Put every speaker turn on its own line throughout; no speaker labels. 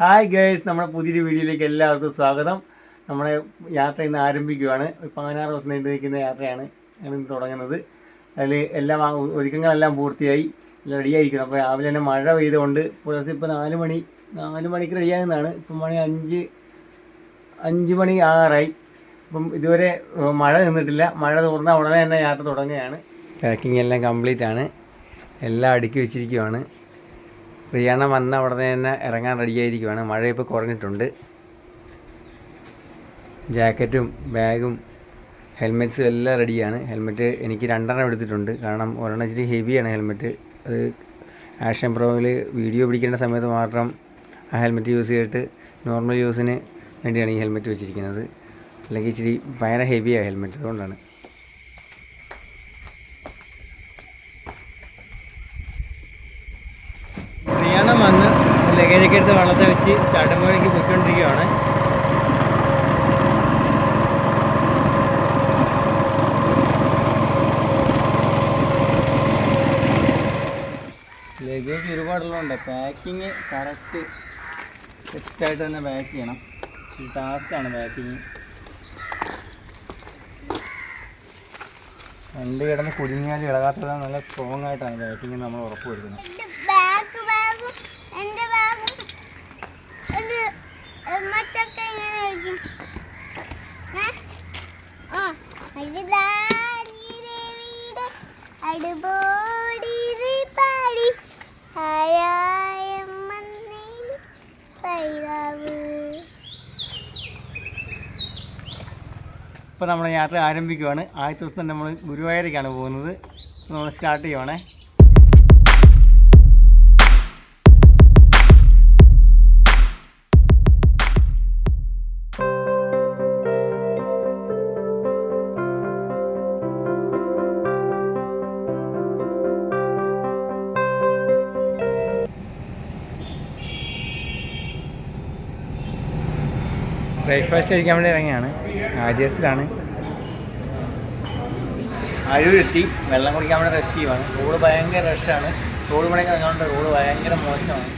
Hi girls, നമ്മുടെ പുതിയൊരു വീഡിയോയിലേക്ക് എല്ലാവർക്കും സ്വാഗതം. നമ്മുടെ യാത്ര ഇന്ന് ആരംഭിക്കുകയാണ്. 16 ദിവസം നീണ്ടു നിൽക്കുന്ന യാത്രയാണ് ഇന്ന് തുടങ്ങുന്നത്. അതിൽ എല്ലാം ഒരുക്കങ്ങളെല്ലാം പൂർത്തിയായി, എല്ലാം റെഡിയായിരിക്കണം. അപ്പോൾ രാവിലെ തന്നെ മഴ പെയ്തുകൊണ്ട് പുലർച്ചെ ഇപ്പോൾ 4 മണിക്ക് റെഡിയാകുന്നതാണ്. ഇപ്പം മണി 5 മണി ആകാറായി. ഇപ്പം ഇതുവരെ മഴ നിന്നിട്ടില്ല. മഴ തുറന്നാൽ ഉടനെ തന്നെ യാത്ര തുടങ്ങുകയാണ്. പാക്കിംഗ് എല്ലാം കംപ്ലീറ്റ് ആണ്, എല്ലാം അടുക്കി വെച്ചിരിക്കുകയാണ്. റിയാണ വന്ന ഉടനെ തന്നെ ഇറങ്ങാൻ റെഡിയായിരിക്കുകയാണ്. മഴ ഇപ്പോൾ കുറഞ്ഞിട്ടുണ്ട്. ജാക്കറ്റും ബാഗും ഹെൽമെറ്റ്സും എല്ലാം റെഡിയാണ്. ഹെൽമെറ്റ് എനിക്ക് 2 എടുത്തിട്ടുണ്ട്, കാരണം ഒരെണ്ണം ഇച്ചിരി ഹെവിയാണ് ഹെൽമെറ്റ്. അത് ആക്ഷൻ പ്രോയിൽ വീഡിയോ പിടിക്കേണ്ട സമയത്ത് മാത്രം ആ ഹെൽമെറ്റ് യൂസ് ചെയ്തിട്ട് നോർമൽ യൂസിന് വേണ്ടിയാണ് ഈ ഹെൽമെറ്റ് വെച്ചിരിക്കുന്നത്. അല്ലെങ്കിൽ ഇച്ചിരി ഭയങ്കര ഹെവിയാണ് ഹെൽമെറ്റ്, അതുകൊണ്ടാണ്. റിയാണ വന്ന് ലഗേജൊക്കെ എടുത്ത് വള്ളത്തെ വെച്ച് സ്റ്റാർട്ടുമ്പോഴേക്ക് പോയിക്കൊണ്ടിരിക്കുകയാണ്. ലഗേജ് ഒരുപാടുള്ളതുകൊണ്ട് പാക്കിങ് കറക്റ്റ് സെറ്റായിട്ട് തന്നെ പാക്ക് ചെയ്യണം. ടാസ്ക്കാണ് പാക്കിങ്. വണ്ടി കിടന്ന് കുടുങ്ങിയാൽ ഇളകാത്തത് നല്ല സ്ട്രോങ് ആയിട്ടാണ് പാക്കിങ് നമ്മൾ ഉറപ്പ് വരുത്തുന്നത്. ഇപ്പോൾ നമ്മുടെ യാത്ര ആരംഭിക്കുകയാണ്. ആദ്യത്തെ ദിവസം നമ്മൾ ഗുരുവായൂരേക്കാണ് പോകുന്നത്. നമ്മൾ സ്റ്റാർട്ട് ചെയ്യുവാണേ. ബ്രേക്ക്ഫാസ്റ്റ് കഴിക്കാൻ വേണ്ടി ഇറങ്ങിയാണ്. ആര്യസിലാണ്. അഴൂരെത്തി. വെള്ളം കുടിക്കാൻ വേണ്ടി റെസ്റ്റ് ചെയ്യുവാണ്. റോഡ് ഭയങ്കര റഷാണ്. റോഡ് പണിയൊക്കെ ഇറങ്ങാണ്ട് റോഡ് ഭയങ്കര മോശമാണ്.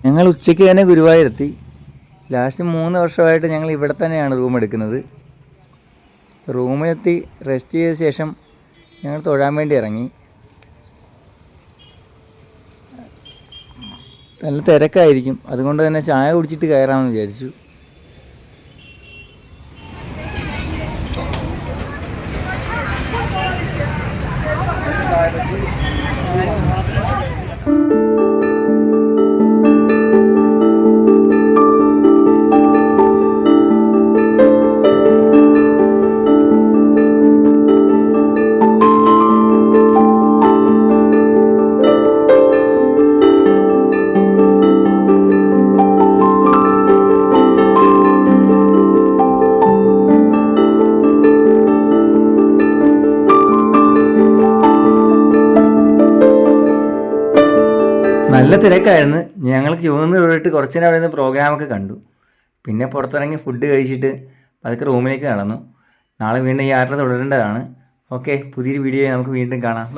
ഞങ്ങൾ ഉച്ചയ്ക്ക് തന്നെ ഗുരുവായൂരെത്തി. ലാസ്റ്റ് 3 വർഷമായിട്ട് ഞങ്ങൾ ഇവിടെ തന്നെയാണ് റൂം എടുക്കുന്നത്. റൂമിലെത്തി റെസ്റ്റ് ചെയ്ത ശേഷം ഞങ്ങൾ തൊഴാൻ വേണ്ടി ഇറങ്ങി. നല്ല തിരക്കായിരിക്കും, അതുകൊണ്ട് തന്നെ ചായ കുടിച്ചിട്ട് കയറാമെന്ന് വിചാരിച്ചു. നല്ല തിരക്കായിരുന്നു. ഞങ്ങൾ ക്യൂ നിന്ന് പോയിട്ട് കുറച്ച് നേരം അവിടെ നിന്ന് പ്രോഗ്രാമൊക്കെ കണ്ടു. പിന്നെ പുറത്തിറങ്ങി ഫുഡ് കഴിച്ചിട്ട് അതൊക്കെ റൂമിലേക്ക് നടന്നു. നാളെ വീണ്ടും ഈ യാത്ര തുടരേണ്ടതാണ്. ഓക്കെ, പുതിയൊരു വീഡിയോ നമുക്ക് വീണ്ടും കാണാം.